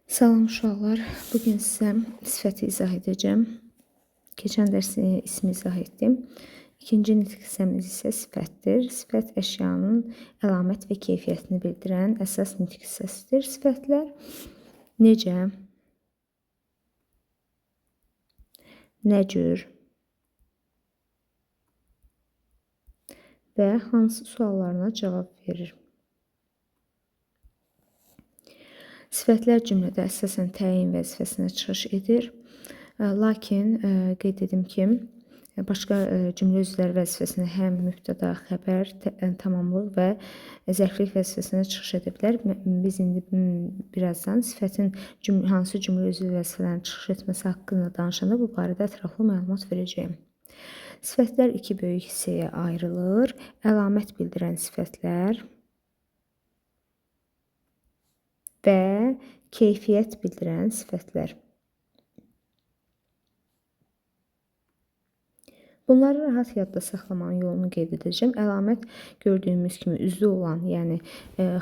Salam uşaqlar. Bugün sizə sifəti izah edəcəm. Keçən dərsi ismi izah etdim. İkinci nitq hissəmiz isə sifətdir. Sifət əşyanın əlamət və keyfiyyətini bildirən əsas nitq hissəsidir. Sifətlər necə, nə cür və hansı suallarına cavab verir. Sifətlər cümlədə əsasən təyin vəzifəsinə çıxış edir. Lakin qeyd edim ki, başqa cümlə üzvləri vəzifəsinə həm mübtəda, xəbər, tamamlıq və zərflik vəzifəsinə çıxış edə bilər. Biz indi birazdan sifətin hansı cümlə üzvü vəzifələrinə çıxış etməsi haqqında danışanda bu barədə ətraflı məlumat verəcəyim. Sifətlər iki böyük hissəyə ayrılır. Əlamət bildirən sifətlər və keyfiyyət bildirən sifətlər. Bunları rahat yadda saxlamanın yolunu qeyd edəcəm. Əlamət gördüyümüz kimi üzlü olan, yəni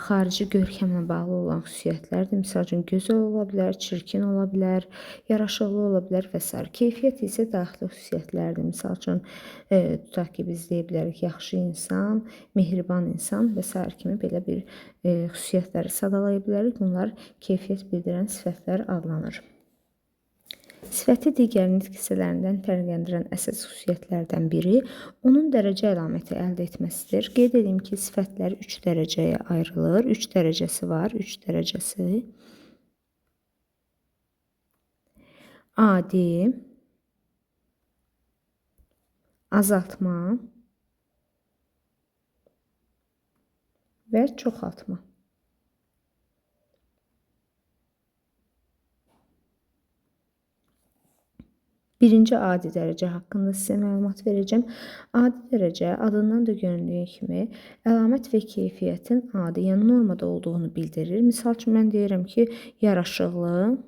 xarici görkəmlə bağlı olan xüsusiyyətlərdir. Misal üçün, gözəl ola bilər, çirkin ola bilər, yaraşıqlı ola bilər və s. Keyfiyyət isə daxili xüsusiyyətlərdir. Misal üçün, tutaq ki, biz deyə bilərik yaxşı insan, mehriban insan və s. kimi belə bir xüsusiyyətləri sadalaya bilərik. Bunlar keyfiyyət bildirən sifətlər adlanır. Sifəti digər nitq hissələrindən fərqləndirən əsas xüsusiyyətlərdən biri onun dərəcə əlaməti əldə etməsidir. Qeyd edeyim ki, sifətlər 3 dərəcəyə ayrılır. 3 dərəcəsi var. 3 dərəcəsi adi, azaltma və çoxaltma. Birinci adi dərəcə haqqında sizə məlumat verəcəm. Adi dərəcə adından da göründüyü kimi əlamət və keyfiyyətin adi, yəni normada olduğunu bildirir. Misal üçün, mən deyirəm ki, yaraşıqlı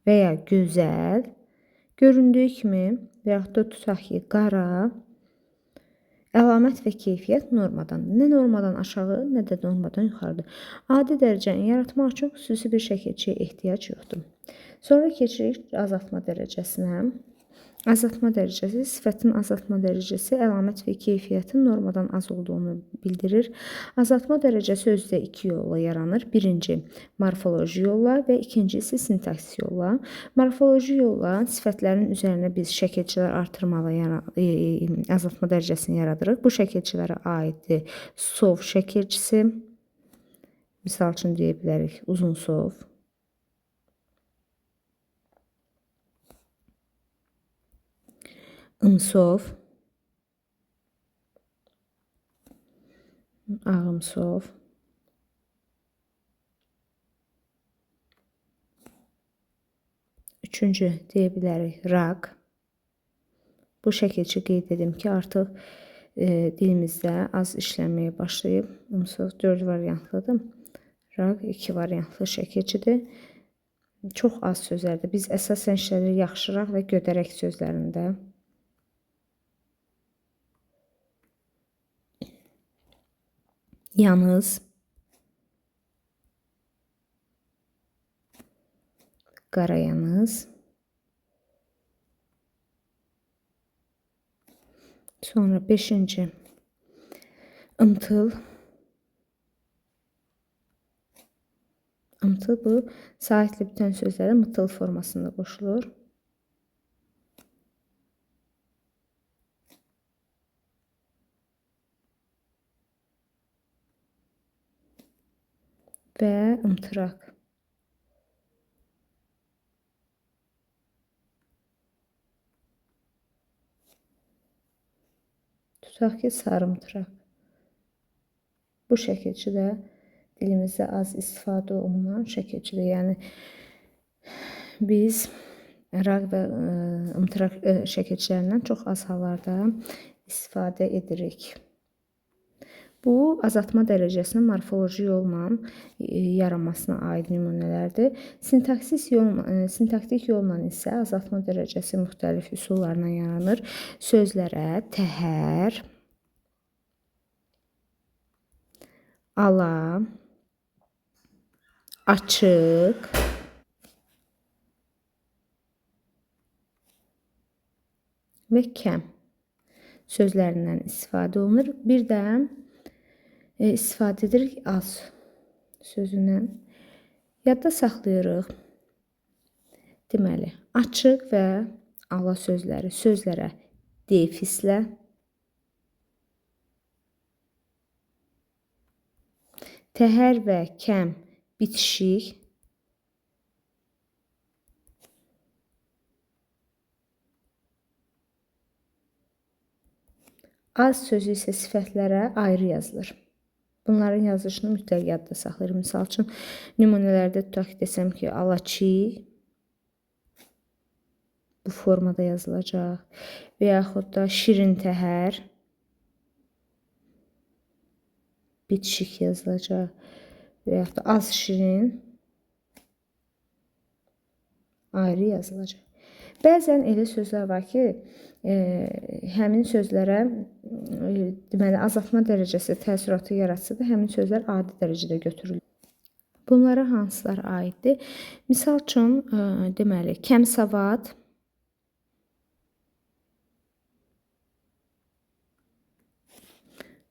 və ya gözəl, göründüyü kimi və yaxud da tutaq ki, qara, əlamət və keyfiyyət normadan. Nə normadan aşağı, nə də normadan yuxarıdır. Adi dərəcəni yaratmaq üçün xüsusi bir şəkilçiyə ehtiyac yoxdur. Sonra keçirik azaltma dərəcəsinə. Azaltma dərəcəsi, sifətin azaltma dərəcəsi əlamət və keyfiyyətin normadan az olduğunu bildirir. Azaltma dərəcəsi özdə iki yolla yaranır. Birinci, morfoloji yolla və ikincisi sintaksis yolla. Morfoloji yolla sifətlərin üzərinə biz şəkilçilər artırmalı azaltma dərəcəsini yaradırıq. Bu şəkilçilərə aiddir sov şəkilçisi. Misal üçün deyə bilərik uzun sov. Imsov, ağımsov, üçüncü deyə bilərik raq. Bu şəkilçi qeyd edim ki, artıq dilimizdə az işlənməyə başlayıb. Imsov 4 variantlıdır. Raq 2 variantlı şəkilçidir. Çox az sözlərdir. Biz əsasən işlədirik yaxşıraq və gödərək sözlərində. Yalnız, qarayalnız, sonra 5-ci ımtıl. Imtıl bu saitli bütün sözlərə mıtıl formasında qoşulur. Və ımtıraq. Tutaq ki, sarımtıraq. Bu şəkilçi də dilimizdə az istifadə olunan şəkilçidir. Yəni, biz raq və ımtıraq şəkilçilərindən çox az hallarda istifadə edirik. Bu, azaltma dərəcəsinin morfoloji yolla yaranmasına aid nümunələrdir. Sintaktik yolla isə azaltma dərəcəsi müxtəlif üsullarla yaranır. Sözlərə təhər, ala, açıq və kəm sözlərindən istifadə olunur. Bir də istifadə edirik az sözündən. Yadda saxlayırıq. Deməli, açıq və ala sözləri sözlərə defislə, təhər və kəm bitişik, az sözü isə sifətlərə ayrı yazılır. Bunların yazılışını mütləq yadda saxlayır. Misal üçün, nümunələrdə tutaq desəm ki, alaçı bu formada yazılacaq və yaxud da şirin təhər bitişik yazılacaq və yaxud da az şirin ayrı yazılacaq. Bəzən elə sözlər var ki, həmin sözlərə deməli azaltma dərəcəsi təəssüratı yaratsa da həmin sözlər adi dərəcədə götürülür. Bunlara hansılar aiddir? Misal üçün, deməli, kəmsavad,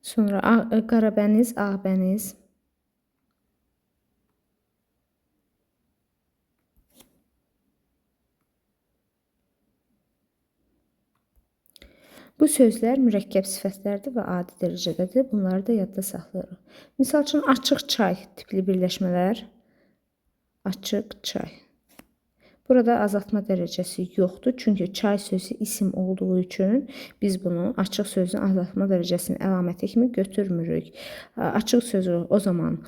sonra qarabəniz, ağbəniz, bu sözlər mürəkkəb sifətlərdir və adi dərəcədədir. Bunları da yadda saxlayırıq. Misal üçün, açıq çay tipli birləşmələr. Açıq çay. Burada azaltma dərəcəsi yoxdur. Çünki çay sözü isim olduğu üçün biz bunu açıq sözün azaltma dərəcəsinin əlaməti kimi götürmürük. Açıq sözü o zaman,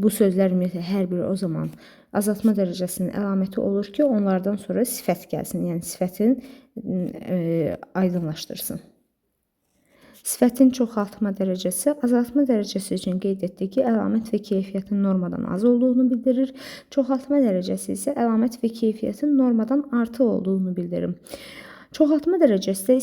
bu sözlər ümumiyyətlə hər biri o zaman azaltma dərəcəsinin əlaməti olur ki, onlardan sonra sifət gəlsin. Yəni sifətin aydınlaşdırsın. Sifətin çoxaltma dərəcəsi azaltma dərəcəsi üçün qeyd etdik ki, əlamət və keyfiyyətin normadan az olduğunu bildirir. Çoxaltma dərəcəsi isə əlamət və keyfiyyətin normadan artı olduğunu bildirir. Çoxaltma dərəcəsi də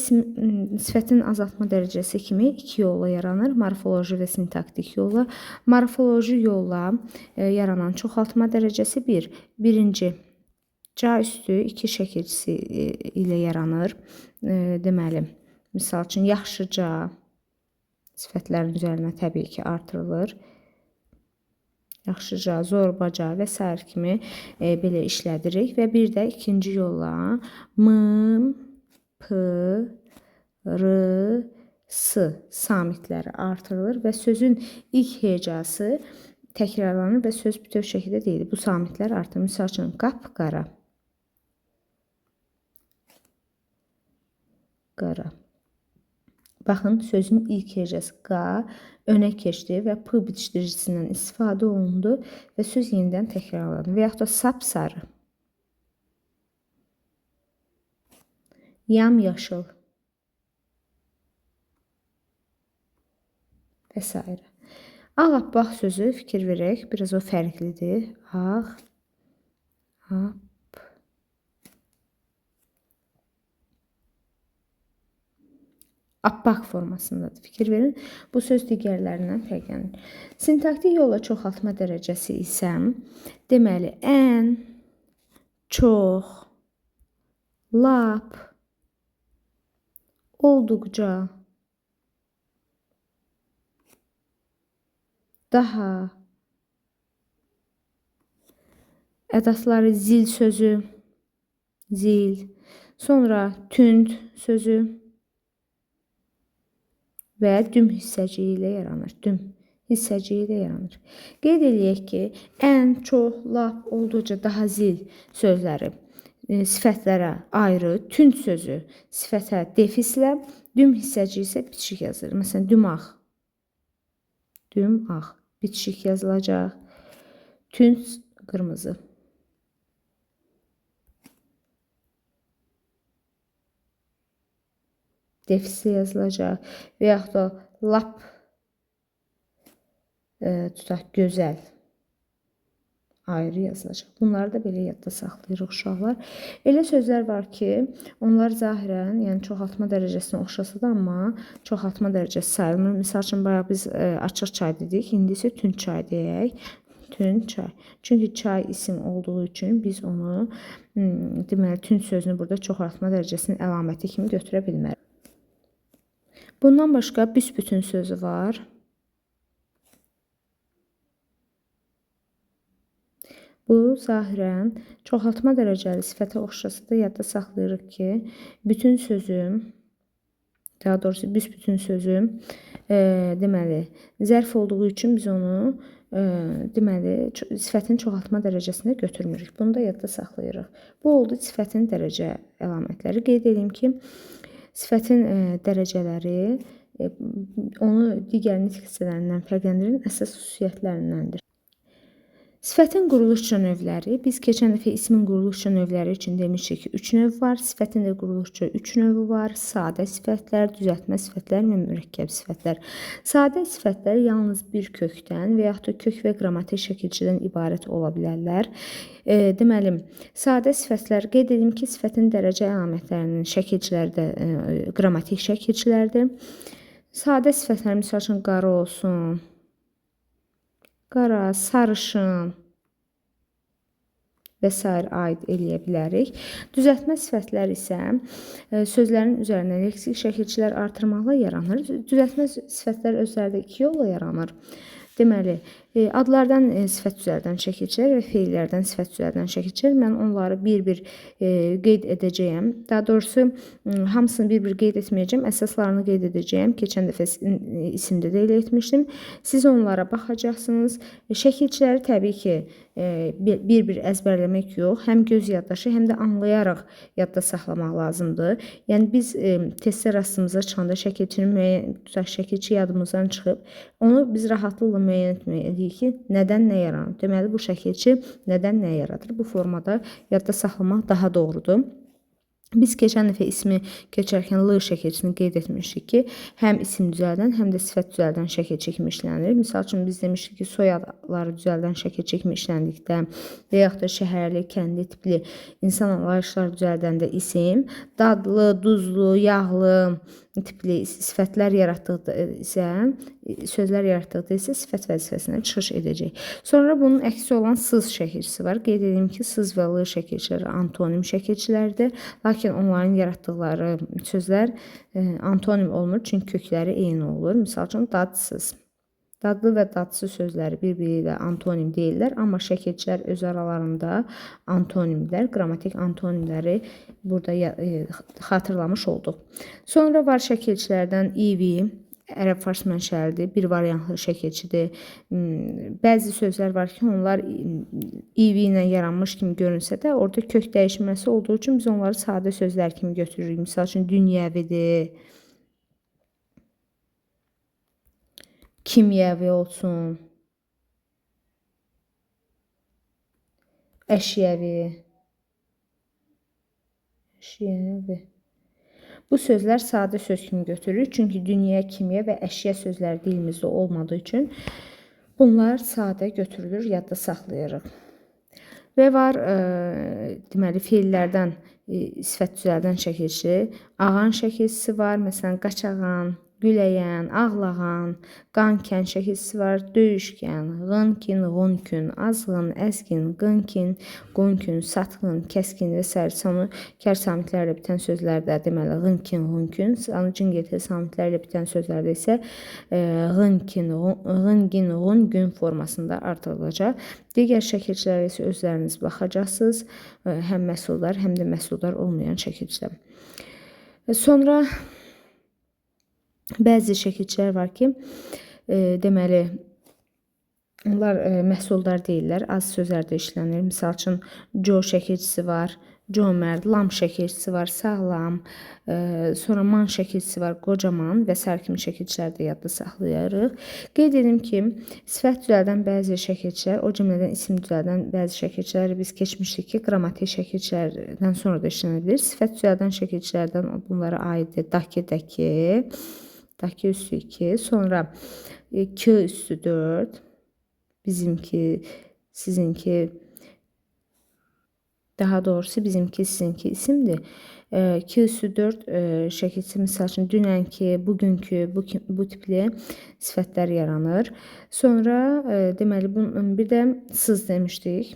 sifətin azaltma dərəcəsi kimi iki yolla yaranır. Morfoloji və sintaktik yolla. Morfoloji yolla yaranan çoxaltma dərəcəsi birinci ca üstü 2 şəkilçisi ilə yaranır. Deməli, misal üçün, yaxşıca sifətlərin üzərinə təbii ki, artırılır. Yaxşıca, zorbaca və s. kimi belə işlədirik. Və bir də ikinci yolla m, p, r, s samitləri artırılır və sözün ilk hecası təkrarlanır və söz bütöv şəkildə deyilir. Bu samitlər artır. Misal üçün, qapqara. Qara. Baxın, sözün ilk hecəsi qa önə keçdi və p bitişdiricisindən istifadə olundu və söz yenidən təkrarlandı. Və yaxud da sapsarı, yamyaşıl və s. Ağappaq sözü fikir verək, biraz o fərqlidir. Appaq formasındadır. Fikir verin. Bu söz digərlərindən fərqlənir. Sintaktik yolla çoxaltma dərəcəsi isə deməli ən, çox, lap, olduqca, daha, ədasları zil sözü, zil, sonra tünd sözü və düm hissəciyi ilə yaranır. Düm hissəciyi ilə yaranır. Qeyd eləyək ki, ən, çox, lap, olduqca, daha, zil sözləri sifətlərə ayrı, tünd sözü sifətə defislə, düm hissəciyi isə bitişik yazılır. Məsələn, dümağ, dümağ bitişik yazılacaq. Tünd qırmızı. Defisli yazılacaq və yaxud da lap tutaq gözəl ayrı yazılacaq. Bunları da belə yadda saxlayırıq uşaqlar. Elə sözlər var ki, onlar zahirən, yəni çoxaltma dərəcəsinə oxşasa da, amma çoxaltma dərəcəsi sayılmır. Məsəl üçün bayaq biz açıq çay dedik, indi isə tünd çay deyək. Tünd çay. Çünki çay isim olduğu üçün biz onu deməli tünd sözünü burada çoxaltma dərəcəsinin əlaməti kimi götürə bilmərik. Bundan başqa büsbütün sözü var. Bu zahirən çoxaltma dərəcəli sifətə oxşasa da yadda saxlayırıq ki, bütün sözüm, daha doğrusu büsbütün sözüm deməli zərf olduğu üçün biz onu deməli sifətin çoxaltma dərəcəsində götürmürük. Bunu da yadda saxlayırıq. Bu oldu sifətin dərəcə əlamətləri. Qeyd edeyim ki, sifətin dərəcələri onu digər nitq hissələrindən fərqləndirən əsas xüsusiyyətlərindəndir. Sifətin quruluşça növləri. Biz keçən dəfə ismin quruluşça növləri üçün demişdik ki, 3 növ var. Sifətin də quruluşça 3 növü var. Sadə sifətlər, düzəltmə sifətlər və mürəkkəb sifətlər. Sadə sifətlər yalnız bir kökdən və yaxud da kök və qrammatik şəkilçidən ibarət ola bilərlər. Deməli, sadə sifətlər, qeyd edim ki, sifətin dərəcə əlamətlərinin şəkilçiləri də qrammatik şəkilçilərdir. Sadə sifətlər, misal üçün, qara olsun, qara, sarışın və s. aid eləyə bilərik. Düzəltmə sifətlər isə sözlərin üzərinə leksik şəkilçilər artırmaqla yaranır. Düzəltmə sifətlər özləri də 2 yolla yaranır. Deməli, adlardan sifət üzərindən şəkilçilər və feillərdən sifət üzərindən şəkilçilər. Mən onları bir-bir qeyd edəcəyəm. Daha doğrusu, hamısını bir-bir qeyd etməyəcəm. Əsaslarını qeyd edəcəyəm. Keçən dəfə isimdə də elə etmişdim. Siz onlara baxacaqsınız. Şəkilçiləri təbii ki, bir-bir əzbərləmək yox. Həm göz yaddaşı, həm də anlayaraq yadda saxlamaq lazımdır. Yəni, biz testlər rastımıza çıxanda şəkilçinin müəyyən şəkilçi yadımızdan çıxıb, onu biz rahatlıqla müəyyən etməliyik ki, nədən nə yaranır? Deməli, bu şəkilçi nədən nə yaradır? Bu formada yadda saxlamaq daha doğrudur. Biz keçən dəfə ismi keçərkən L şəkilçisini qeyd etmişdik ki, həm isim düzəldən, həm də sifət düzəldən şəkilçi kimi işlənir. Misal üçün, biz demişdik ki, soyadları düzəldən şəkilçi kimi işləndikdə və yaxud da şəhərli, kəndi tipli insan anlayışları düzəldəndə isim, dadlı, duzlu, yağlı tipli sifətlər yaratdıqda isə, sözlər yaratdıqda isə sifət vəzifəsindən çıxış edəcək. Sonra bunun əksi olan sız şəkilçisi var. Qeyd edeyim ki, sız və L şəkilçiləri antonim şəkilçilərdir. Lakin onların yaratdıqları sözlər antonim olmur, çünki kökləri eyni olur. Misal üçün, dadsız. Dadlı və dadsız sözləri bir-biri ilə antonim deyirlər, amma şəkilçilər öz aralarında antonimlər, qrammatik antonimləri burada xatırlamış olduq. Sonra var şəkilçilərdən İV, ərəb-fars mənşəlidir, bir variantlı şəkilçidir. Bəzi sözlər var ki, onlar İV ilə yaranmış kimi görünsə də, orada kök dəyişməsi olduğu üçün biz onları sadə sözlər kimi götürürük. Misal üçün, dünyəvidir, kimyəvi olsun, əşyəvi. Bu sözlər sadə söz kimi götürülür. Çünki dünya, kimya və əşya sözləri dilimizdə olmadığı üçün bunlar sadə götürülür, yadda saxlayırıq. Və var, deməli, feillərdən sifət düzəldən şəkilçi, ağan şəkilçisi var. Məsələn, qaçağan, güləyən, ağlağan, qankən şəkilçisi var. Döyüşkən,ğınkın,ğonkün, azğın, əzgin, qınkın, qonkün, satqın, kəskin və s. Sonu kər samitlərlə bitən sözlərdə deməliğınkın,ğonkün, sonu cingiltili samitlərlə bitən sözlərdə isəğınkın,ğıngin,ğongün formasında artırılacaq. Digər şəkilçilərə isə özləriniz baxacaqsınız. Həm məhsuldar, həm də məhsuldar olmayan şəkilçilər. Sonra bəzi şəkilçilər var ki, deməli, onlar məhsuldar deyirlər, az sözlərdə işlənir. Misal üçün, co şəkilçisi var, cömərd, lam şəkilçisi var, sağlam, sonra man şəkilçisi var, qocaman və s. kimi şəkilçilər də yadda saxlayarıq. Qeyd edim ki, sifət düzəldən bəzi şəkilçilər, o cümlədən isim düzəldən bəzi şəkilçiləri biz keçmişdik ki, qrammatik şəkilçilərdən sonra da işlənə bilir. Sifət düzəldən şəkilçilərdən bunlara aiddir daki, dəki, daki üstü 2, sonra k üstü 4, bizimki sizinki, daha doğrusu bizimki sizinki isimdir. 2-4 şəkilçi misal üçün dünənki, bugünkü, bu tipli sifətlər yaranır. Sonra deməli bir də sız demişdik.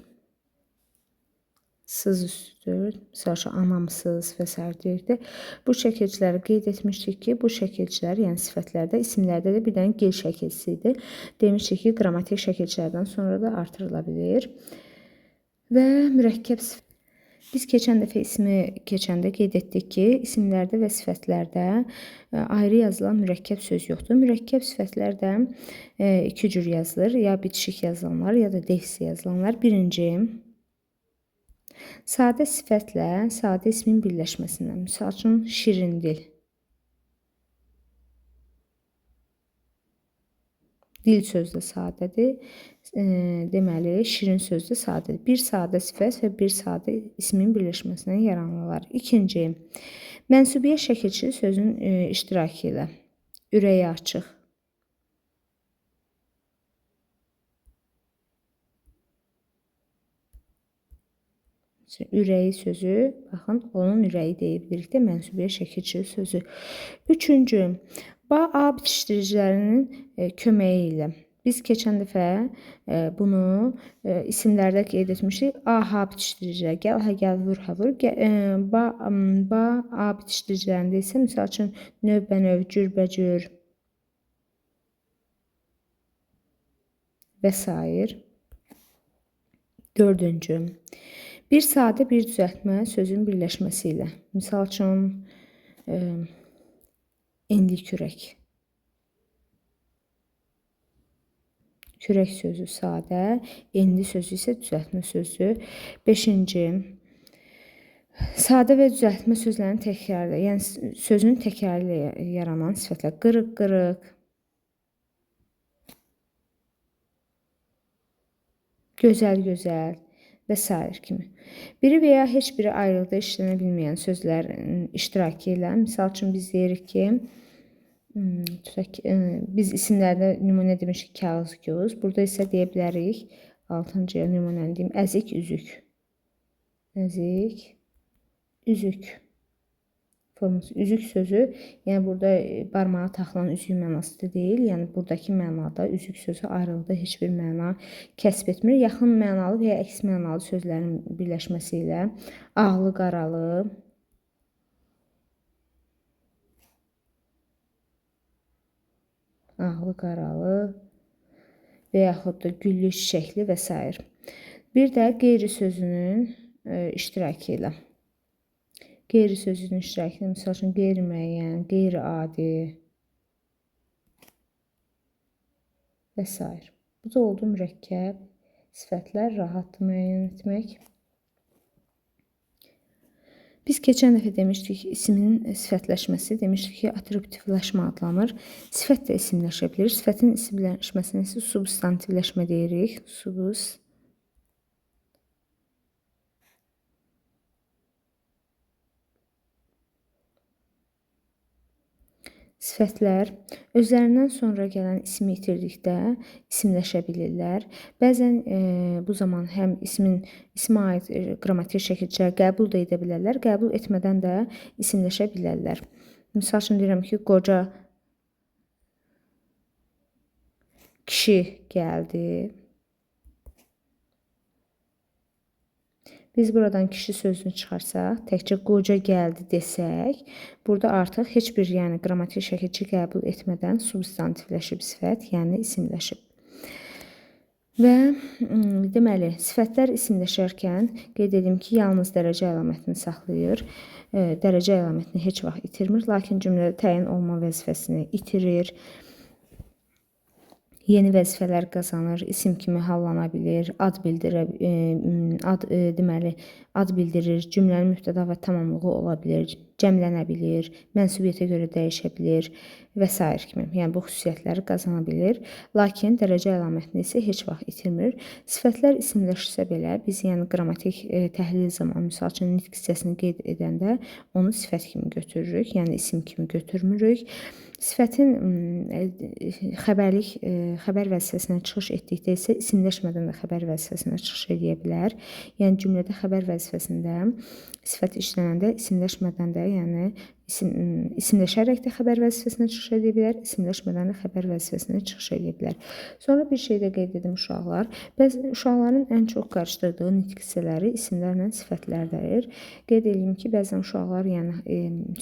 Sız üstüdür. Misal üçün anamsız və s. deyirdi. Bu şəkilçiləri qeyd etmişdik ki, bu şəkilçilər, yəni sifətlərdə, isimlərdə də bir dənə gel şəkilçisi idi. Demişdik ki, qrammatik şəkilçilərdən sonra da artırıla bilir. Və mürəkkəb sifət. Biz keçən dəfə ismi keçəndə qeyd etdik ki, isimlərdə və sifətlərdə ayrı yazılan mürəkkəb söz yoxdur. Mürəkkəb sifətlər də iki cür yazılır. Ya bitişik yazılanlar, ya da defisli yazılanlar. Birinci, sadə sifətlə sadə ismin birləşməsindən. Misal üçün, şirindil. Dil sözü də sadədir. Deməli, şirin sözü də sadədir. Bir sadə sifət və bir sadə ismin birləşməsindən yaranırlar. İkinci, mənsubiyyə şəkilçi sözün iştirakı ilə. Ürəyi açıq. Ürəyi sözü, baxın, onun ürəyi deyə bilirik də, mənsubiyyə şəkilçi sözü. Üçüncü, A bitişdiricilərinin köməyi ilə. Biz keçən dəfə bunu isimlərdə qeyd etmişdik. A bitişdiricilər, gəl, hə, gəl, vur, hə, vur. A bitişdiricilərində isə, misal üçün, növbənöv, cürbəcür və s. Dördüncü, bir sadə bir düzəltmə sözün birləşməsi ilə. Misal üçün, enli kürək. Kürək sözü sadə, enli sözü isə düzəltmə sözü. Beşinci, sadə və düzəltmə sözlərin təkrarı, yəni sözün təkrarı ilə yaranan sifətlər. Qırıq, qırıq, gözəl, gözəl və s. kimi. Biri və ya heç biri ayrılıqda işlənə bilməyən sözlərin iştirakı ilə, misal üçün biz deyirik ki, biz isimlərdə nümunə demişik kağız, göz. Burada isə deyə bilərik, 6-cıya nümunəni deyim, əzik, üzük. Əzik, üzük. Forması üzük sözü, yəni burada barmağa taxılan üzük mənasında deyil, yəni buradakı mənada üzük sözü ayrılıqda heç bir məna kəsb etmir. Yaxın mənalı və ya əks mənalı sözlərin birləşməsi ilə ağlı, qaralı, ağlı, qaralı və yaxud da güllü, çiçəkli və s. Bir də qeyri sözünün iştirakı ilə. Qeyri sözünün iştirakı ilə, misal üçün, qeyri-müəyyən, qeyri-adi və s. Bu da oldu mürəkkəb sifətlər, rahatdır müəyyən etmək. Biz keçən dəfə demişdik ki, ismin sifətləşməsi, demişdik ki, atributivləşmə adlanır. Sifət də isimləşə bilir. Sifətin isimləşməsinə isə substantivləşmə deyirik. Sifətlər özlərindən sonra gələn ismi itirdikdə isimləşə bilirlər. Bəzən bu zaman həm ismə aid qrammatik şəkilçilər qəbul da edə bilərlər, qəbul etmədən də isimləşə bilərlər. Misal üçün deyirəm ki, qoca kişi gəldi. Biz buradan kişi sözünü çıxarsaq, təkcə qoca gəldi desək, burada artıq heç bir qrammatik şəkilçi qəbul etmədən substantivləşib sifət, yəni isimləşib. Və deməli, sifətlər isimləşərkən qeyd edim ki, yalnız dərəcə əlamətini saxlayır. Dərəcə əlamətini heç vaxt itirmir, lakin cümlədə təyin olma vəzifəsini itirir. Yeni vəzifələr qazanır, isim kimi hallana bilir, ad bildirir, cümlənin mübtəda və tamamlığı ola bilir, cəmlənə bilir, mənsubiyyətə görə dəyişə bilir və s. kimi. Yəni bu xüsusiyyətləri qazana bilir. Lakin dərəcə əlamətini isə heç vaxt itirmir. Sifətlər isimləşsə belə biz yəni qrammatik təhlil zamanı misal üçün nitq hissəsini qeyd edəndə onu sifət kimi götürürük, yəni isim kimi götürmürük. Sifətin xəbər vəzifəsinə çıxış etdikdə isə isimləşmədən də xəbər vəzifəsinə çıxış edə bilər. Yəni cümlədə xəbər vəzifəsində sifət işlənəndə isimləşmədən də, yəni isimləşərək də xəbər vəzifəsinə çıxış edə bilər, isimləşmədən də xəbər vəzifəsinə çıxış edə bilər. Sonra bir şey də qeyd edim uşaqlar. Uşaqların ən çox qarışdırdığı nitq hissələri isimlərlə sifətlərdir. Qeyd edeyim ki, bəzən uşaqlar yəni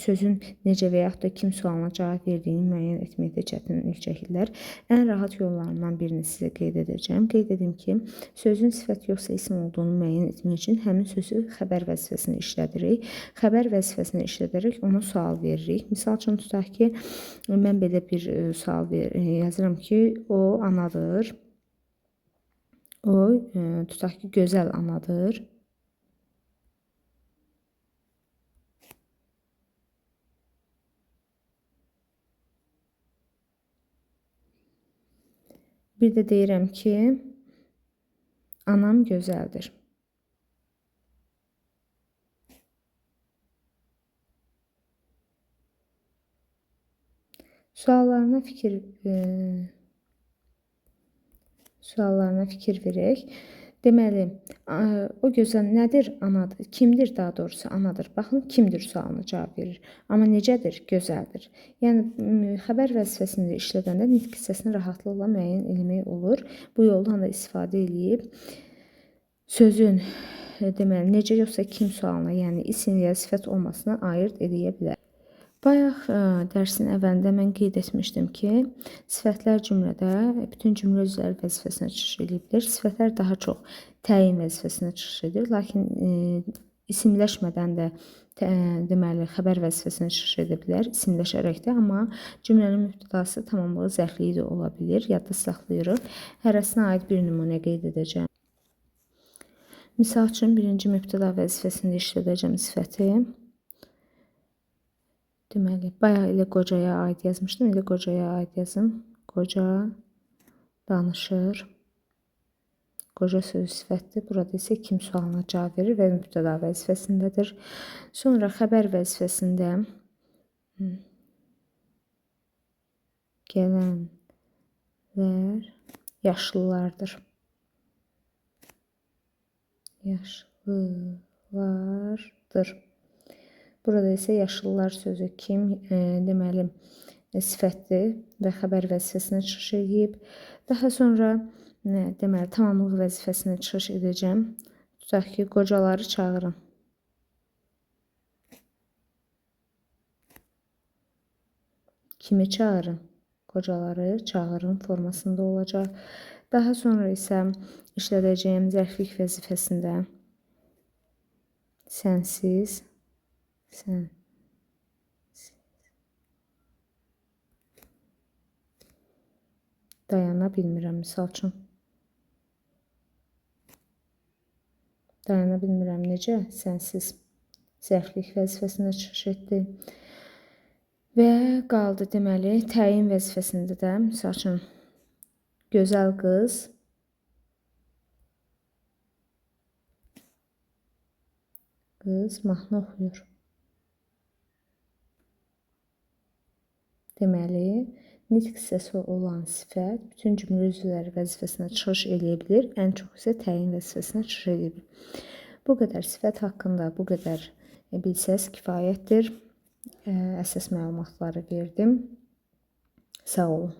sözün necə və yaxud da kim sualına cavab verdiyini müəyyən etməkdə çətinlik çəkirlər. Ən rahat yollarından birini sizə qeyd edəcəm. Qeyd edim ki, sözün sifət yoxsa isim olduğunu müəyyən etmək üçün həmin sözü xəbər vəzifəsinə işlədirik. Xəbər vəzifəsinə işlədərək ona sual veririk. Misal üçün tutaq ki, mən belə bir sual yazıram ki, o anadır. O tutaq ki, gözəl anadır. Bir də deyirəm ki, anam gözəldir. Suallarına fikir verək. Deməli, o gözəl nədir? Anadır. Kimdir daha doğrusu? Anadır. Baxın, kimdir sualına cavab verir. Amma necədir? Gözəldir. Yəni xəbər vəzifəsində işlədəndə nitq hissəsini rahatlıqla müəyyən etmək olur. Bu yoldan da istifadə edib sözün deməli necə yoxsa kim sualına, yəni isim ya sifət olmasına ayırd edə bilər. Bayaq dərsin əvvəlində mən qeyd etmişdim ki, sifətlər cümlədə bütün cümlə üzvləri vəzifəsinə çıxış edə bilir. Sifətlər daha çox təyin vəzifəsinə çıxış edir, lakin isimləşmədən də deməli xəbər vəzifəsinə çıxış edə bilər, isimləşərək də, amma cümlənin mübtədası tamamlığı zərfliyi də ola bilir. Yadda saxlayırıq. Hərəsinə aid bir nümunə qeyd edəcəm. Misal üçün birinci mübtəda vəzifəsində işlədəcəm sifəti. Deməli, bayaq elə qocaya aid yazmışdım, elə qocaya aid yazım. Qoca danışır. Qoca sözü sifətdir. Burada isə kim sualına cavab verir və mübtəda vəzifəsindədir. Sonra xəbər vəzifəsində gələnlər yaşlılardır. Yaşlılardır. Burada isə yaşlılar sözü kim deməli sifətdir və xəbər vəzifəsinə çıxış edib. Daha sonra deməli tamamlıq vəzifəsinə çıxış edəcəm. Tutaq ki, qocaları çağırın. Kimi çağırın? Qocaları çağırın formasında olacaq. Daha sonra isə işlədəcəyim zərflik vəzifəsində sənsiz, dayana bilmirəm, misal üçün. Dayana bilmirəm necə? Sənsiz zərflik vəzifəsinə çıxış etdi. Və qaldı deməli təyin vəzifəsində də misal üçün gözəl qız mahnı oxuyur. Deməli, nitq hissəsi olan sifət bütün cümlə üzvləri vəzifəsinə çıxış edə bilir, ən çox isə təyin vəzifəsinə çıxış edə bilir. Bu qədər sifət haqqında bu qədər bilsəz kifayətdir. Əsas məlumatları verdim. Sağ olun.